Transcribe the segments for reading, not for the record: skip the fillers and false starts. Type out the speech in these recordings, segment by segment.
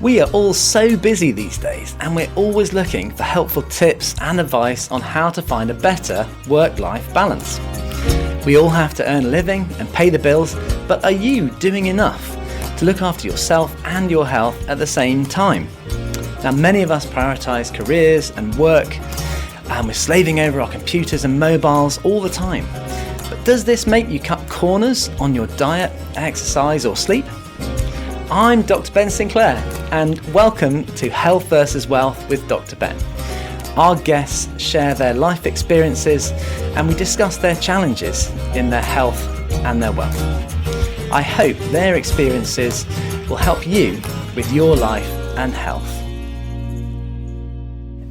We are all so busy these days, and we're always looking for helpful tips and advice on how to find a better work-life balance. We all have to earn a living and pay the bills, but are you doing enough to look after yourself and your health at the same time? Now, many of us prioritise careers and work, and we're slaving over our computers and mobiles all the time. But does this make you cut corners on your diet, exercise or sleep? I'm Dr. Ben Sinclair, and welcome to Health versus Wealth with Dr. Ben. Our guests share their life experiences and we discuss their challenges in their health and their wealth. I hope their experiences will help you with your life and health.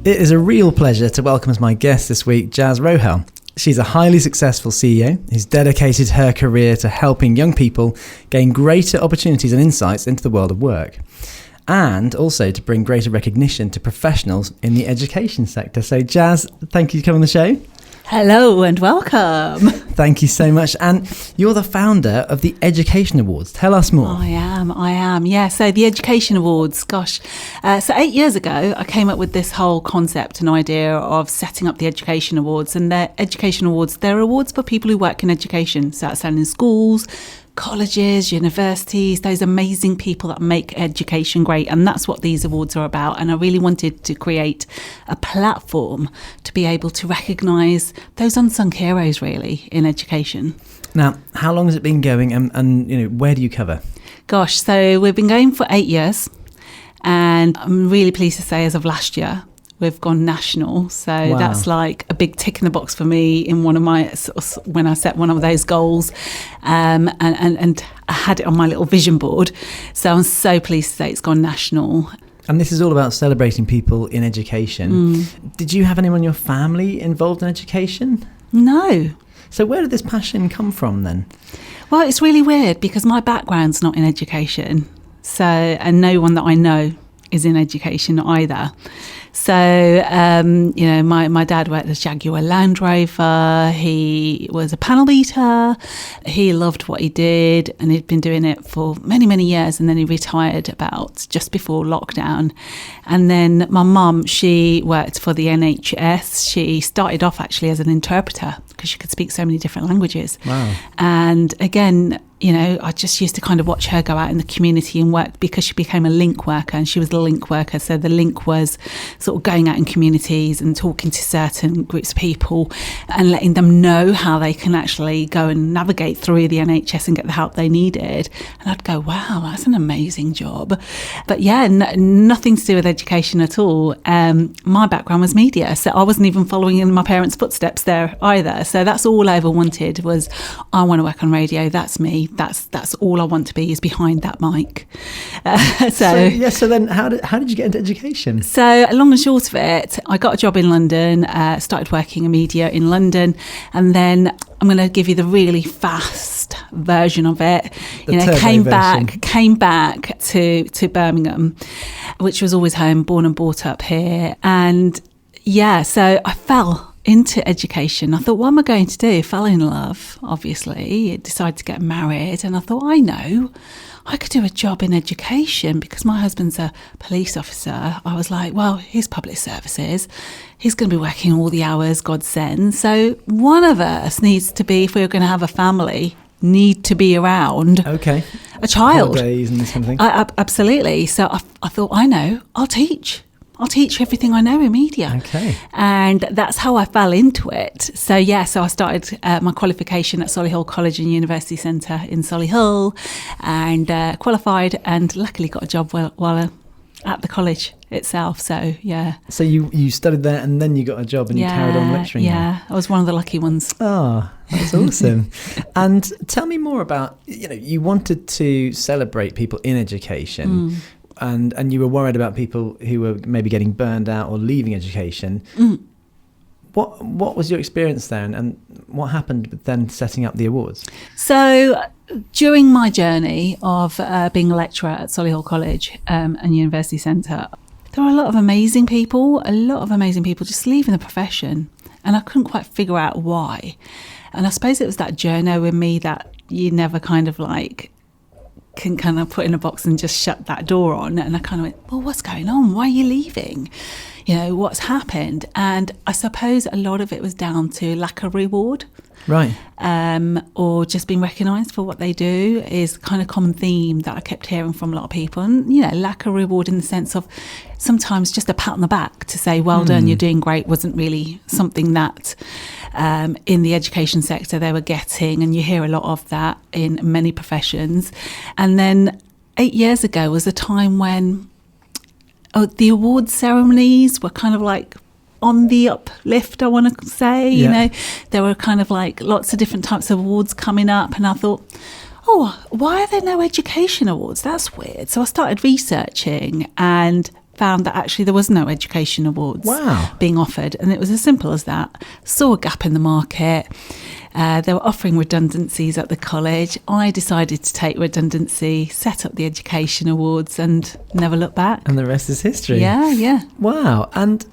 It is a real pleasure to welcome as my guest this week, Jas Rohel. She's a highly successful CEO who's dedicated her career to helping young people gain greater opportunities and insights into the world of work, and also to bring greater recognition to professionals in the education sector. So Jas, thank you for coming on the show. Hello and welcome. Thank you so much. And you're the founder of the Education Awards. Tell us more. I am. Yeah, so the Education Awards, gosh. So 8 years ago, I came up with this whole concept and idea of setting up the Education Awards. And the Education Awards, they're awards for people who work in education. So that's in schools, colleges, universities, those amazing people that make education great. And that's what these awards are about. And I really wanted to create a platform to be able to recognise those unsung heroes, really, in education. Now, how long has it been going and where do you cover? Gosh, so we've been going for 8 years. And I'm really pleased to say as of last year, we've gone national. So wow. That's like a big tick in the box for me in one of my, when I set one of those goals, and I had it on my little vision board. So I'm so pleased to say it's gone national. And this is all about celebrating people in education. Did you have anyone in your family involved in education? No. So where did this passion come from then? Well, it's really weird because my background's not in education. So, and no one that I know is in education either. So, my dad worked as Jaguar Land Rover. He was a panel beater. He loved what he did and he'd been doing it for many, many years. And then he retired about just before lockdown. And then my mum, she worked for the NHS. She started off actually as an interpreter because she could speak so many different languages. Wow. And again, I just used to kind of watch her go out in the community and work because she became a link worker and she was the link worker. So the link was sort of going out in communities and talking to certain groups of people and letting them know how they can actually go and navigate through the NHS and get the help they needed. And I'd go, wow, that's an amazing job. But yeah, nothing to do with education at all. My background was media. So I wasn't even following in my parents' footsteps there either. So that's all I ever wanted was I want to work on radio. That's me. That's all I want to be is behind that mic. So then how did you get into education? So long and short of it, I got a job in London, started working in media in London, and then I'm going to give you the really fast version of it. Came back to Birmingham, which was always home, born and brought up here. And yeah, so I fell into education. I thought, what am I going to do? Fell in love, obviously, decided to get married, and I thought, I know, I could do a job in education because my husband's a police officer. I was like, well, he's public services. He's going to be working all the hours God sends. So one of us needs to be, if we're going to have a family, need to be around a child. Holidays and this kind of thing. Absolutely. So I thought, I know, I'll teach everything I know in media. Okay. And that's how I fell into it. So I started my qualification at Solihull College and University Centre in Solihull and qualified and luckily got a job while at the college itself. So, yeah. So you studied there and then you got a job and you carried on lecturing Yeah, there. I was one of the lucky ones. Oh, that's awesome. And tell me more about, you wanted to celebrate people in education. And you were worried about people who were maybe getting burned out or leaving education. What was your experience there and what happened with then setting up the awards? So during my journey of being a lecturer at Solihull College and University Centre, there were a lot of amazing people just leaving the profession. And I couldn't quite figure out why. And I suppose it was that journey with me that you never kind of like can kind of put in a box and just shut that door on. And I kind of went, well, what's going on? Why are you leaving? You know, what's happened? And I suppose a lot of it was down to lack of reward. Right. Or just being recognised for what they do is kind of common theme that I kept hearing from a lot of people. And, you know, lack of reward in the sense of sometimes just a pat on the back to say, well done, you're doing great, wasn't really something that in the education sector they were getting. And you hear a lot of that in many professions. And then 8 years ago was a time when the awards ceremonies were kind of like on the uplift, I want to say. You know, there were kind of like lots of different types of awards coming up, and I thought, oh, why are there no education awards? That's weird. So I started researching and found that actually there was no education awards being offered, and it was as simple as that. Saw a gap in the market. They were offering redundancies at the college. I decided to take redundancy, set up the education awards, and never looked back. And the rest is history. Yeah. Wow. And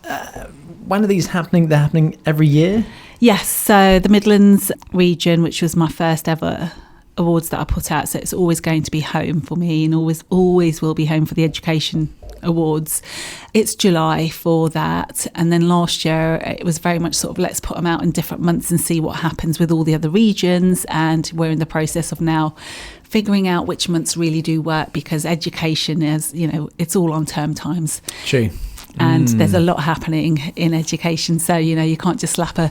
when are these happening? They're happening every year? Yes. So the Midlands region, which was my first ever awards that I put out, so it's always going to be home for me, and always will be home for the education awards. It's July for that, and then last year it was very much sort of let's put them out in different months and see what happens with all the other regions, and we're in the process of now figuring out which months really do work, because education is, you know, it's all on term times. True. And there's a lot happening in education, so you know you can't just slap a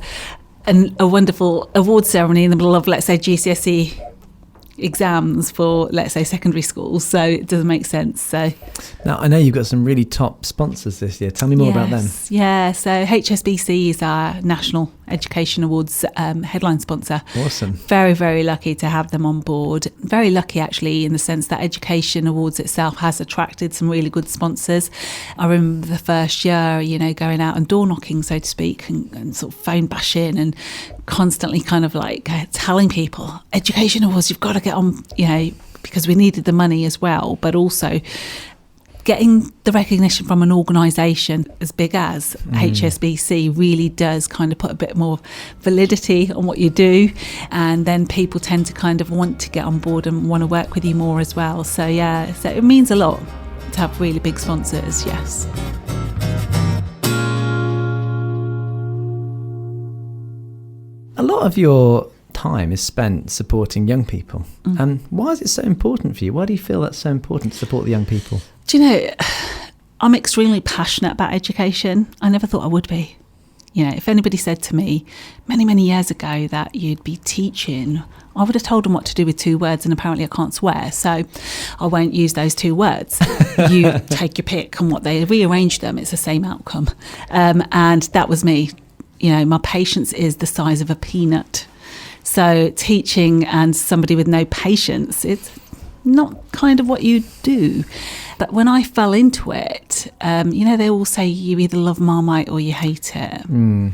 wonderful award ceremony in the middle of, let's say, GCSE exams for, let's say, secondary schools, so it doesn't make sense. So now I know you've got some really top sponsors this year. Tell me more about them. Yeah, so HSBC is our National Education Awards headline sponsor. Awesome. Very, very lucky to have them on board. Very lucky actually in the sense that Education Awards itself has attracted some really good sponsors. I remember the first year, you know, going out and door knocking, so to speak, and sort of phone bashing and constantly kind of like telling people, Education Awards, you've got to get on, you know, because we needed the money as well, but also getting the recognition from an organisation as big as HSBC really does kind of put a bit more validity on what you do, and then people tend to kind of want to get on board and want to work with you more as well. So yeah, so it means a lot to have really big sponsors, yes. A lot of your time is spent supporting young people. And why is it so important for you? Why do you feel that's so important to support the young people? Do you know, I'm extremely passionate about education. I never thought I would be. You know, if anybody said to me many, many years ago that you'd be teaching, I would have told them what to do with 2 words, and apparently I can't swear, so I won't use those 2 words. You take your pick, and what they rearrange them, it's the same outcome. And that was me. You know, my patience is the size of a peanut. So teaching and somebody with no patience, it's not kind of what you do. But when I fell into it, you know, they all say you either love Marmite or you hate it. And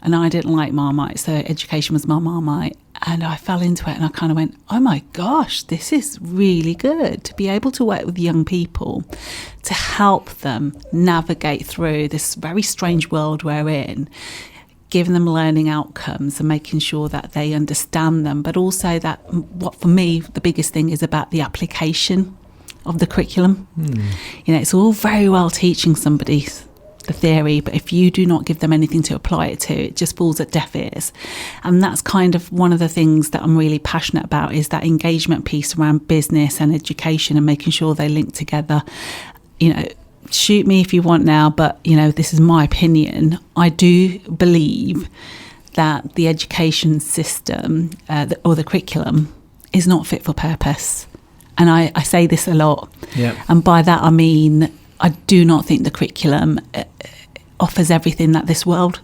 I didn't like Marmite, so education was my Marmite. And I fell into it and I kind of went, oh my gosh, this is really good to be able to work with young people, to help them navigate through this very strange world we're in, giving them learning outcomes and making sure that they understand them, but also that what for me the biggest thing is about the application of the curriculum. You know, it's all very well teaching somebody the theory, but if you do not give them anything to apply it to, it just falls at deaf ears. And that's kind of one of the things that I'm really passionate about, is that engagement piece around business and education and making sure they link together. You know, shoot me if you want now, but you know, this is my opinion. I do believe that the education system or the curriculum is not fit for purpose, and I say this a lot. And by that I mean I do not think the curriculum offers everything that this world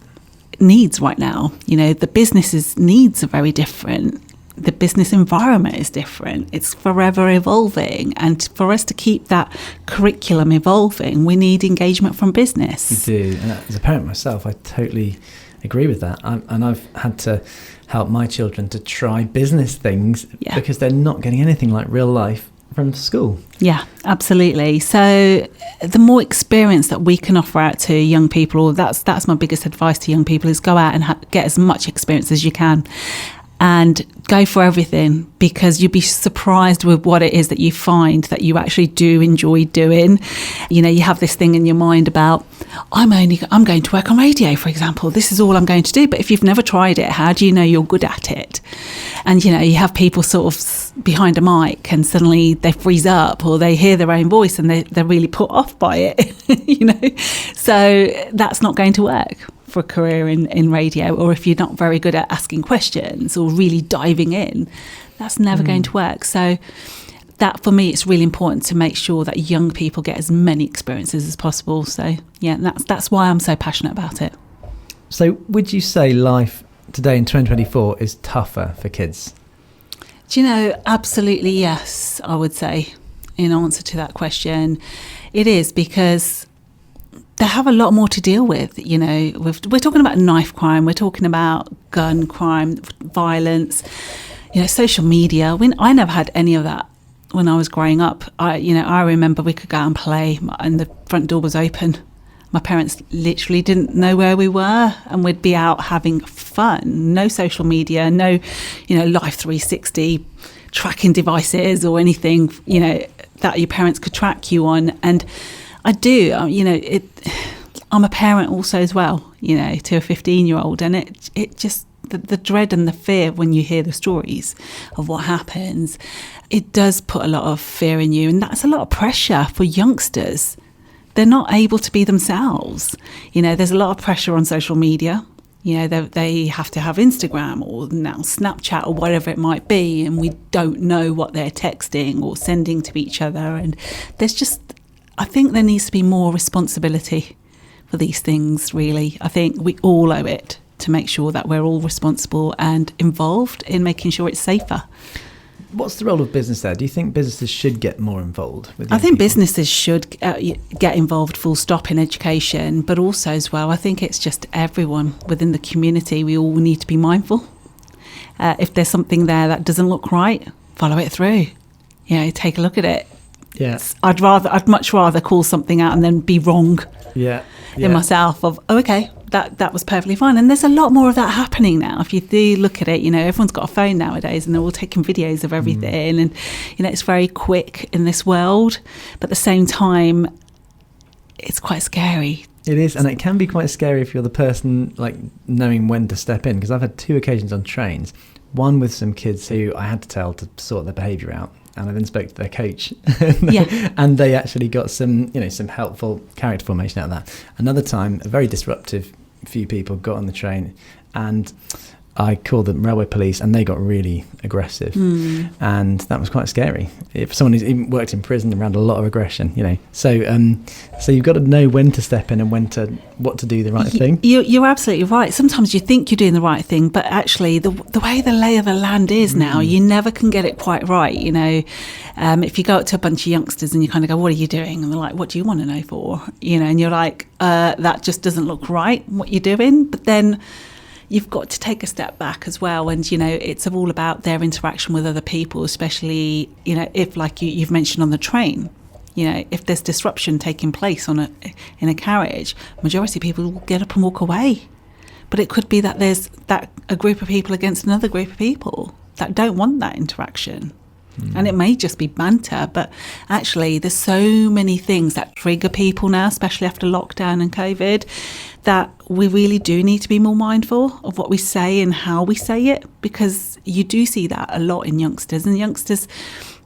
needs right now. You know, the business's needs are very different. The business environment is different. It's forever evolving. And for us to keep that curriculum evolving, we need engagement from business. You do. And as a parent myself, I totally agree with that. And I've had to help my children to try business things because they're not getting anything like real life from school. Yeah, absolutely. So the more experience that we can offer out to young people, or that's my biggest advice to young people, is go out and get as much experience as you can. and go for everything, because you'd be surprised with what it is that you find that you actually do enjoy doing. You know, you have this thing in your mind about, I'm going to work on radio, for example. This is all I'm going to do. But if you've never tried it, how do you know you're good at it? And, you know, you have people sort of behind a mic and suddenly they freeze up, or they hear their own voice and they're really put off by it, you know. So that's not going to work for a career in radio. Or if you're not very good at asking questions or really diving in, that's never going to work. So that, for me, it's really important to make sure that young people get as many experiences as possible. So yeah, that's why I'm so passionate about it. So would you say life today in 2024 is tougher for kids? Do you know, absolutely yes, I would say, in answer to that question. It is, because they have a lot more to deal with. You know, we're talking about knife crime, we're talking about gun crime, violence, you know, social media. I never had any of that when I was growing up. I remember we could go out and play and the front door was open. My parents literally didn't know where we were, and we'd be out having fun. No social media, no, you know, Life 360 tracking devices or anything, you know, that your parents could track you on. And I do, you know, I'm a parent also as well, you know, to a 15-year-old, and it just, the dread and the fear when you hear the stories of what happens, it does put a lot of fear in you, and that's a lot of pressure for youngsters. They're not able to be themselves. You know, there's a lot of pressure on social media. You know, they have to have Instagram or now Snapchat or whatever it might be, and we don't know what they're texting or sending to each other. And I think there needs to be more responsibility for these things, really. I think we all owe it to make sure that we're all responsible and involved in making sure it's safer. What's the role of business there? Do you think businesses should get more involved with young I think people? businesses should get involved full stop in education, but also as well, I think it's just everyone within the community. We all need to be mindful. If there's something there that doesn't look right, follow it through. You know, take a look at it. Yeah. I'd much rather call something out and then be wrong. Yeah. In myself of, okay, that was perfectly fine. And there's a lot more of that happening now. If you do look at it, you know, everyone's got a phone nowadays and they're all taking videos of everything. And, you know, it's very quick in this world. But at the same time, it's quite scary. It is, and it can be quite scary if you're the person, like, knowing when to step in. Because I've had 2 occasions on trains. One with some kids who I had to tell to sort their behaviour out. And I then spoke to their coach, and they actually got some helpful character formation out of that. Another time, a very disruptive few people got on the train, and I called the railway police, and they got really aggressive, and that was quite scary. If someone who's even worked in prison around a lot of aggression, you know, so you've got to know when to step in and what to do the right thing. You're absolutely right. Sometimes you think you're doing the right thing, but actually the way the lay of the land is now, you never can get it quite right. You know, if you go up to a bunch of youngsters and you kind of go, "What are you doing?" and they're like, "What do you want to know for?" You know, and you're like, "That just doesn't look right. What you're doing," but then you've got to take a step back as well. And, you know, it's all about their interaction with other people, especially, you know, if, like you've mentioned on the train, you know, if there's disruption taking place in a carriage, majority of people will get up and walk away. But it could be that there's a group of people against another group of people that don't want that interaction. And it may just be banter, but actually there's so many things that trigger people now, especially after lockdown and COVID, that we really do need to be more mindful of what we say and how we say it, because you do see that a lot in youngsters. And youngsters,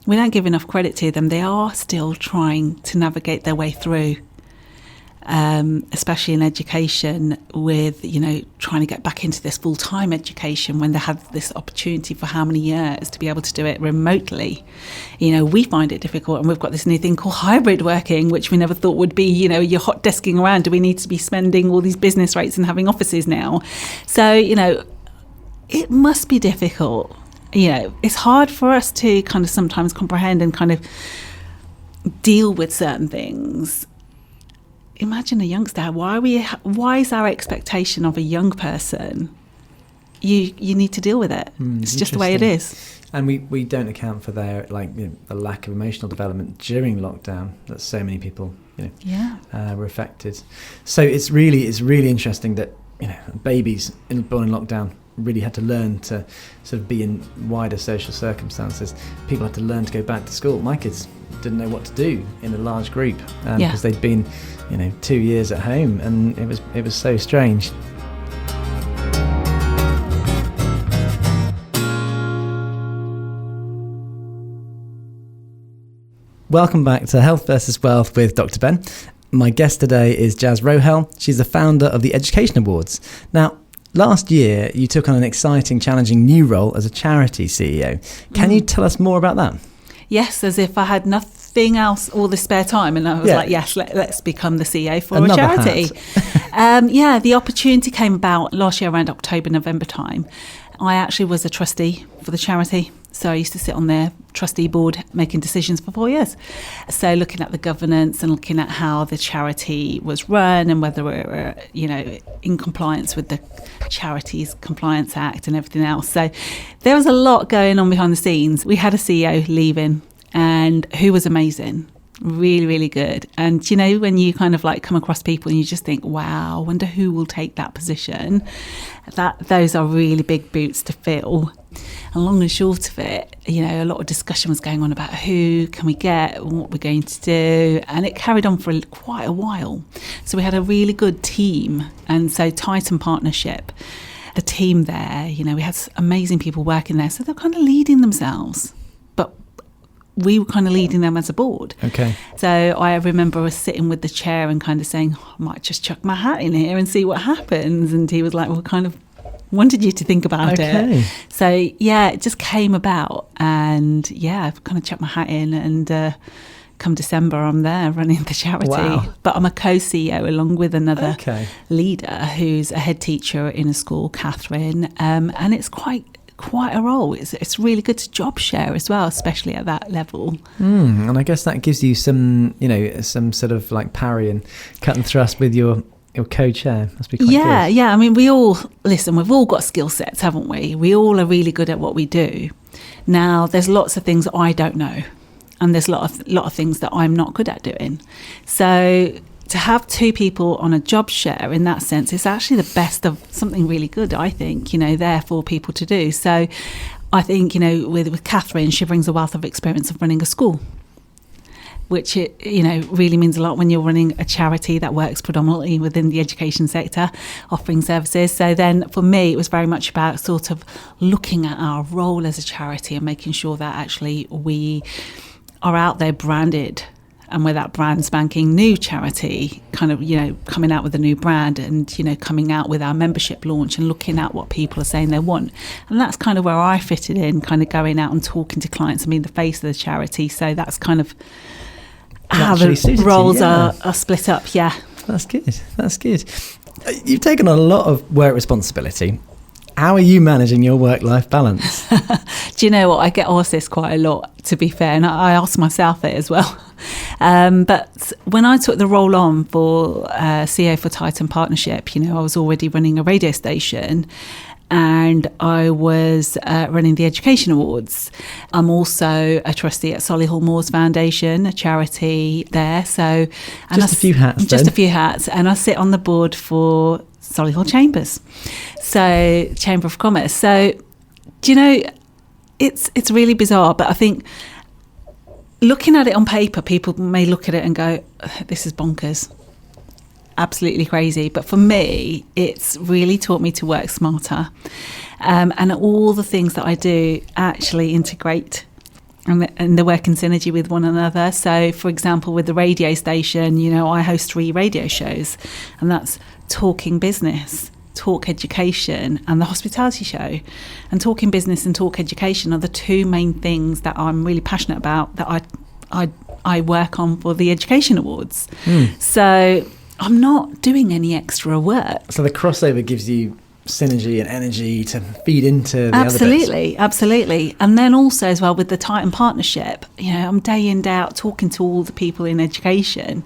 we don't give enough credit to them. They are still trying to navigate their way through, especially in education, with, you know, trying to get back into this full-time education when they had this opportunity for how many years to be able to do it remotely. You know, we find it difficult, and we've got this new thing called hybrid working, which we never thought would be, you know, you're hot desking around. Do we need to be spending all these business rates and having offices now? So, you know, it must be difficult. You know, it's hard for us to kind of sometimes comprehend and kind of deal with certain things. Imagine a youngster. Why is our expectation of a young person? You need to deal with it. It's just the way it is. And we don't account for their, like, you know, the lack of emotional development during lockdown that so many people, you know, were affected. So it's really interesting that, you know, babies born in lockdown really had to learn to sort of be in wider social circumstances. People had to learn to go back to school. My kids didn't know what to do in a large group because they'd been, 2 years at home, and it was so strange. Welcome back to Health versus Wealth with Dr. Ben. My guest today is Jas Rohel. She's the founder of the Education Awards. Now, last year, you took on an exciting, challenging new role as a charity CEO. Can you tell us more about that? Yes, as if I had nothing else, all the spare time. And I was like, yes, let's become the CEO for Another a charity. The opportunity came about last year around October, November time. I actually was a trustee for the charity. So I used to sit on their trustee board making decisions for 4 years. So looking at the governance and looking at how the charity was run and whether we were, in compliance with the Charities Compliance Act and everything else. So there was a lot going on behind the scenes. We had a CEO leaving and who was amazing. Really, really good. And, when you kind of like come across people and you just think, wow, I wonder who will take that position. Those are really big boots to fill. And long and short of it, a lot of discussion was going on about who can we get and what we're going to do. And it carried on for quite a while. So we had a really good team. And so Titan Partnership, the team there, we had amazing people working there. So they're kind of leading themselves. But we were kind of leading them as a board. Okay. So I remember us sitting with the chair and kind of saying, I might just chuck my hat in here and see what happens. And he was like, well, kind of wanted you to think about it. So, it just came about. And, I've kind of chucked my hat in. And come December, I'm there running the charity. Wow. But I'm a co-CEO along with another leader who's a head teacher in a school, Catherine. And it's quite a role. It's really good to job share as well, especially at that level. And I guess that gives you some, some sort of like parry and cut and thrust with your co-chair. Must be quite good. I mean, we've all got skill sets, haven't we? We all are really good at what we do. Now, there's lots of things I don't know, and there's a lot of things that I'm not good at doing. So to have two people on a job share in that sense is actually the best of something really good, I think, there for people to do. So I think, with Catherine, she brings a wealth of experience of running a school, which really means a lot when you're running a charity that works predominantly within the education sector, offering services. So then for me, it was very much about sort of looking at our role as a charity and making sure that actually we are out there branded. And with that brand spanking new charity, kind of, coming out with a new brand and, coming out with our membership launch and looking at what people are saying they want. And that's kind of where I fitted in, kind of going out and talking to clients and being the face of the charity. So that's kind of how the roles are split up. Yeah. That's good. You've taken on a lot of work responsibility. How are you managing your work-life balance? Do you know what? I get asked this quite a lot, to be fair, and I ask myself it as well. But when I took the role on for CEO for Titan Partnership, I was already running a radio station and I was running the Education Awards. I'm also a trustee at Solihull Moors Foundation, a charity there. So Just a few hats. And I sit on the board for Solihull Chambers, so Chamber of Commerce. So, it's really bizarre, but I think looking at it on paper, people may look at it and go, this is bonkers, absolutely crazy. But for me, it's really taught me to work smarter, and all the things that I do actually integrate and they work in synergy with one another. So, for example, with the radio station, I host 3 radio shows, and that's Talking Business, Talk Education, and the Hospitality Show. And Talking Business and Talk Education are the 2 main things that I'm really passionate about that I work on for the Education Awards. So I'm not doing any extra work. So the crossover gives you synergy and energy to feed into the other bits. Absolutely. And then also as well with the Titan Partnership, I'm day in, day out talking to all the people in education,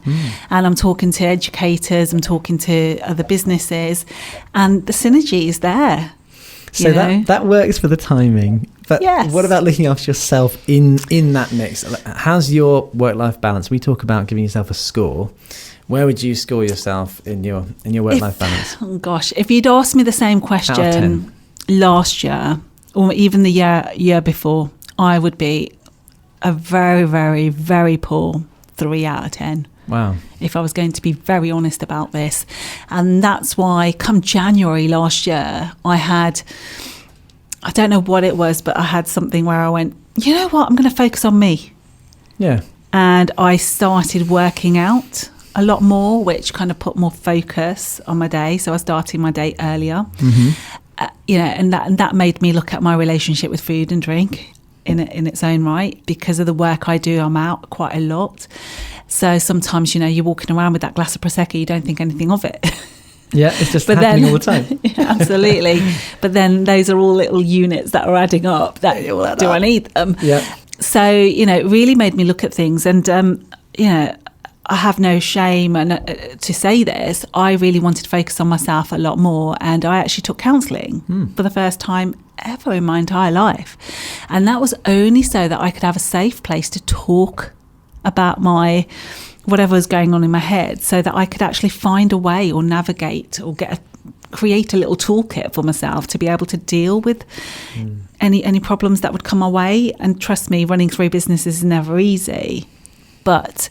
and I'm talking to educators, I'm talking to other businesses, and the synergy is there. So that works for the timing. But what about looking after yourself in that mix? How's your work-life balance? We talk about giving yourself a score. Where would you score yourself in your work-life balance? Oh gosh, if you'd asked me the same question last year, or even the year before, I would be a very, very, very poor 3 out of 10. Wow. If I was going to be very honest about this. And that's why come January last year, I don't know what it was, but I had something where I went, you know what, I'm going to focus on me. Yeah. And I started working out a lot more, which kind of put more focus on my day. So I started my day earlier. And that made me look at my relationship with food and drink in its own right. Because of the work I do, I'm out quite a lot. So sometimes, you're walking around with that glass of Prosecco, you don't think anything of it. Yeah, it's just happening all the time. Yeah, absolutely. But then those are all little units that are adding up. Do I need them? Yeah. So, it really made me look at things. And, I have no shame to say this. I really wanted to focus on myself a lot more. And I actually took counselling for the first time ever in my entire life. And that was only so that I could have a safe place to talk about whatever was going on in my head, so that I could actually find a way or navigate or create a little toolkit for myself to be able to deal with any problems that would come my way. And trust me, running 3 businesses is never easy. But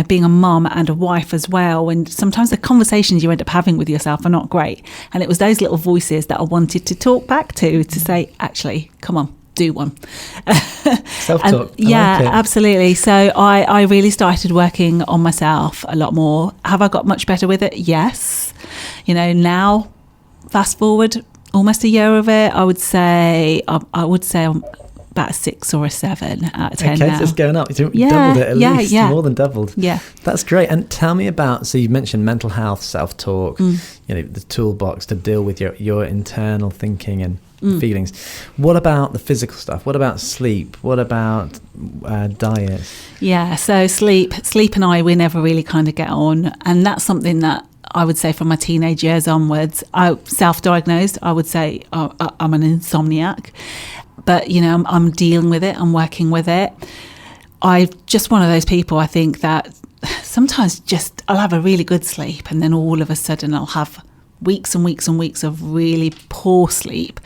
being a mum and a wife as well, and sometimes the conversations you end up having with yourself are not great. And it was those little voices that I wanted to talk back to say, actually, come on, do one. Self-talk. Yeah, like absolutely. So I really started working on myself a lot more. Have I got much better with it? Yes. Now, fast forward almost a year of it, I would say I'm about a 6 or a 7 out of 10 okay, now. so it's going up. You doubled it at least. More than doubled. Yeah. That's great. And tell me about, so you mentioned mental health, self-talk, the toolbox to deal with your internal thinking and feelings. What about the physical stuff? What about sleep? What about diet? Yeah, so sleep and we never really kind of get on. And that's something that I would say from my teenage years onwards. I self-diagnosed. I would say I'm an insomniac. But, I'm dealing with it. I'm working with it. I'm just one of those people, I think, that sometimes I'll have a really good sleep, and then all of a sudden I'll have weeks and weeks and weeks of really poor sleep.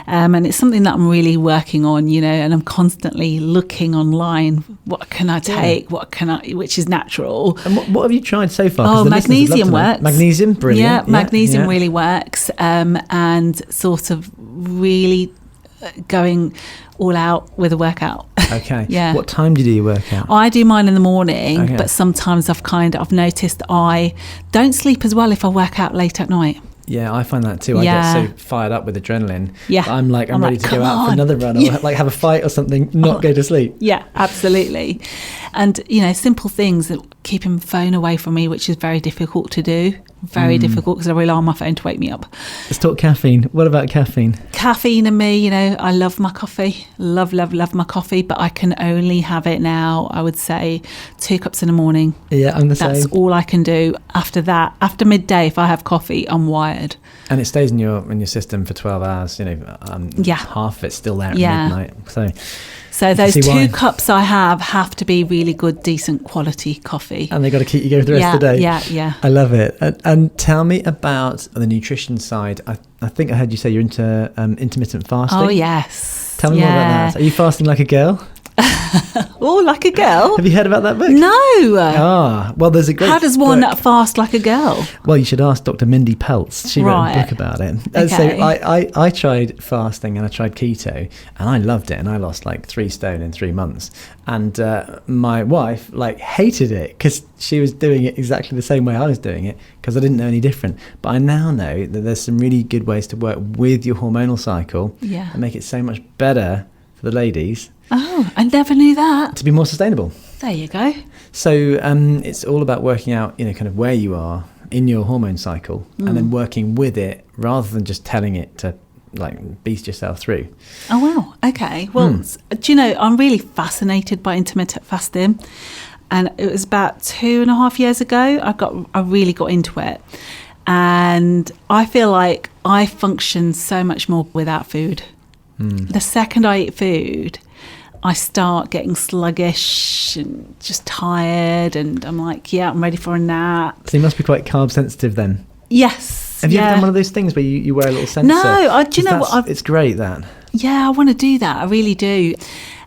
And it's something that I'm really working on, and I'm constantly looking online. What can I take? Yeah. Which is natural. And what have you tried so far? Magnesium works. Magnesium, brilliant. Yeah, magnesium really works. And sort of really going all out with a workout. Okay. Yeah. What time do you do your workout? I do mine in the morning, but sometimes I've noticed I don't sleep as well if I work out late at night. Yeah, I find that too. I get so fired up with adrenaline. Yeah. I'm ready to go out for another run or have a fight or something, not go to sleep. Yeah, absolutely. And, simple things that keep my phone away from me, which is very difficult to do. Very difficult because I rely on my phone to wake me up. Let's talk caffeine. What about caffeine? Caffeine and me, I love my coffee. Love my coffee, but I can only have it now, I would say, 2 cups in the morning. Yeah, I'm the same. That's all I can do. After that, after midday, if I have coffee, I'm wired. And it stays in your system for 12 hours, half of it's still there at midnight. So those 2 cups I have to be really good, decent quality coffee. And they've got to keep you going for the rest of the day. Yeah. I love it. And tell me about the nutrition side. I think I heard you say you're into intermittent fasting. Oh, yes. Tell me more about that. Are you fasting like a girl? Oh, like a girl? Have you heard about that book? No. Well, there's a great How does one fast like a girl? Well, you should ask Dr. Mindy Peltz. She wrote a book about it. Okay. So I tried fasting and I tried keto and I loved it, and I lost like 3 stone in 3 months. And my wife hated it because she was doing it exactly the same way I was doing it, because I didn't know any different. But I now know that there's some really good ways to work with your hormonal cycle and make it so much better for the ladies. Oh, I never knew that. To be more sustainable. There you go. So it's all about working out, kind of where you are in your hormone cycle and then working with it rather than just telling it to beast yourself through. Oh, wow. Okay. Well, do you know, I'm really fascinated by intermittent fasting. And it was about 2.5 years ago, I really got into it. And I feel like I function so much more without food. The second I eat food, I start getting sluggish and just tired, and I'm like, I'm ready for a nap. So you must be quite carb sensitive then. Yes. Have you ever done one of those things where you wear a little sensor? No, do you know what? It's great, that. Yeah, I want to do that. I really do.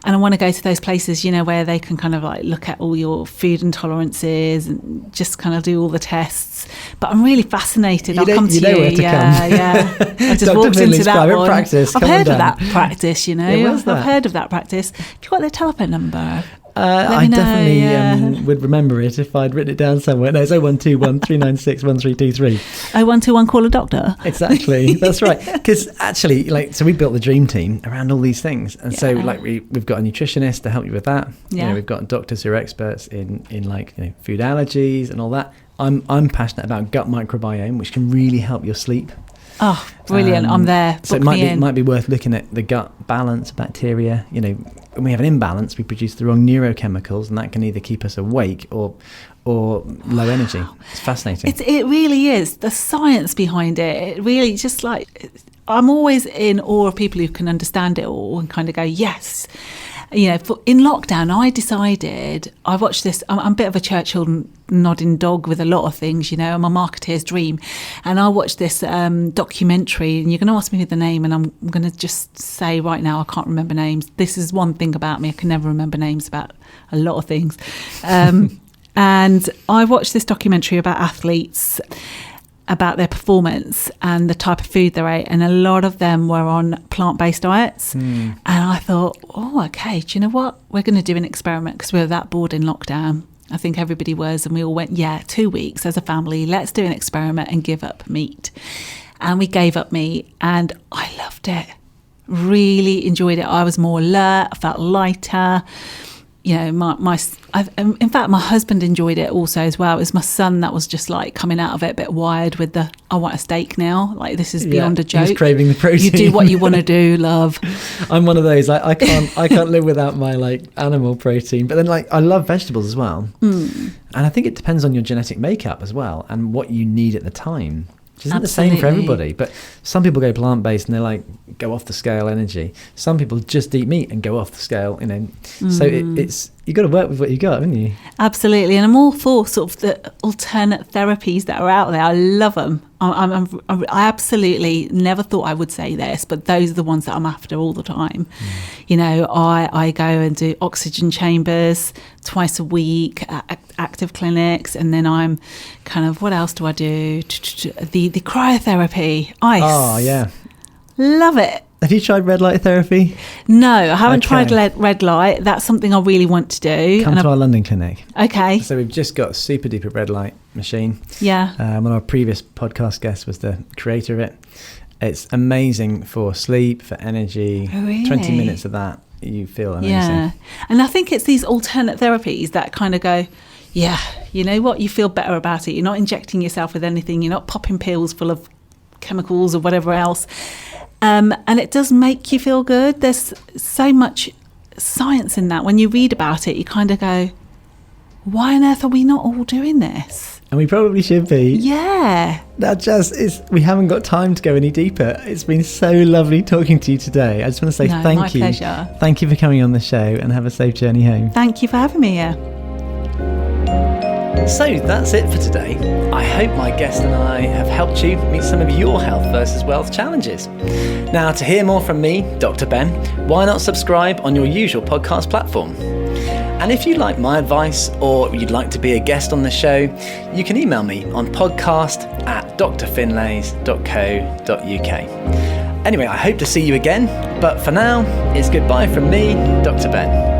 And I want to go to those places, where they can kind of like look at all your food intolerances and just kind of do all the tests. But I'm really fascinated. I'll come to you. You know where to come. Yeah. I just walked into that one. Practice. I've heard of that practice, Where's that? I've heard of that practice. Have you got their telephone number? I definitely would remember it if I'd written it down somewhere. No, it's 0121 396 1323. 0121, call a doctor. Exactly, that's right. Because actually, so we built the dream team around all these things, and so we've got a nutritionist to help you with that. Yeah. We've got doctors who are experts in food allergies and all that. I'm passionate about gut microbiome, which can really help your sleep. Oh, brilliant. I'm there. So it might be worth looking at the gut balance, bacteria. When we have an imbalance, we produce the wrong neurochemicals, and that can either keep us awake or low energy. It's fascinating. It really is. The science behind it, it really just I'm always in awe of people who can understand it all and kind of go, yes. In lockdown, I decided, I watched this, I'm a bit of a Churchill nodding dog with a lot of things, I'm a marketeer's dream. And I watched this documentary, and you're going to ask me the name, and I'm going to just say right now, I can't remember names. This is one thing about me, I can never remember names about a lot of things. And I watched this documentary about athletes, about their performance and the type of food they ate, and a lot of them were on plant-based diets. And I thought, okay, do you know what, we're going to do an experiment, because we were that bored in lockdown. I think everybody was, and we all went, 2 weeks as a family, let's do an experiment and give up meat. And we gave up meat, and I loved it, really enjoyed it. I was more alert, I felt lighter. In fact, my husband enjoyed it also as well. It was my son that was just coming out of it a bit wired with I want a steak now. This is beyond a joke. He's craving the protein. You do what you want to do, love. I'm one of those. I can't live without my animal protein. But then I love vegetables as well. And I think it depends on your genetic makeup as well and what you need at the time. Which isn't Absolutely. the same for everybody, but some people go plant-based and they go off the scale energy. Some people just eat meat and go off the scale, So it's you've got to work with what you got, haven't you? Absolutely, and I'm all for sort of the alternate therapies that are out there. I love them. I absolutely never thought I would say this, but those are the ones that I'm after all the time. I go and do oxygen chambers twice a week, active clinics, and then I'm kind of, what else do I do? The cryotherapy, ice. Oh, yeah. Love it. Have you tried red light therapy? No, I haven't tried red light. That's something I really want to do. Come to our London clinic. Okay. So we've just got a super duper red light machine. Yeah. One of our previous podcast guests was the creator of it. It's amazing for sleep, for energy. Oh, really? 20 minutes of that, you feel amazing. Yeah. And I think it's these alternate therapies that kind of go, yeah, you know what, you feel better about it. You're not injecting yourself with anything. You're not popping pills full of chemicals or whatever else. And it does make you feel good. There's so much science in that. When you read about it, you kind of go, why on earth are we not all doing this? And we probably should be. Yeah. That we haven't got time to go any deeper. It's been so lovely talking to you today. I just want to say thank you. My pleasure. Thank you for coming on the show, and have a safe journey home. Thank you for having me here. So that's it for today. I hope my guest and I have helped you meet some of your health versus wealth challenges. Now, to hear more from me, Dr. Ben, why not subscribe on your usual podcast platform? And if you like my advice or you'd like to be a guest on the show, you can email me on podcast@drfinlays.co.uk. Anyway, I hope to see you again, but for now, it's goodbye from me, Dr. Ben.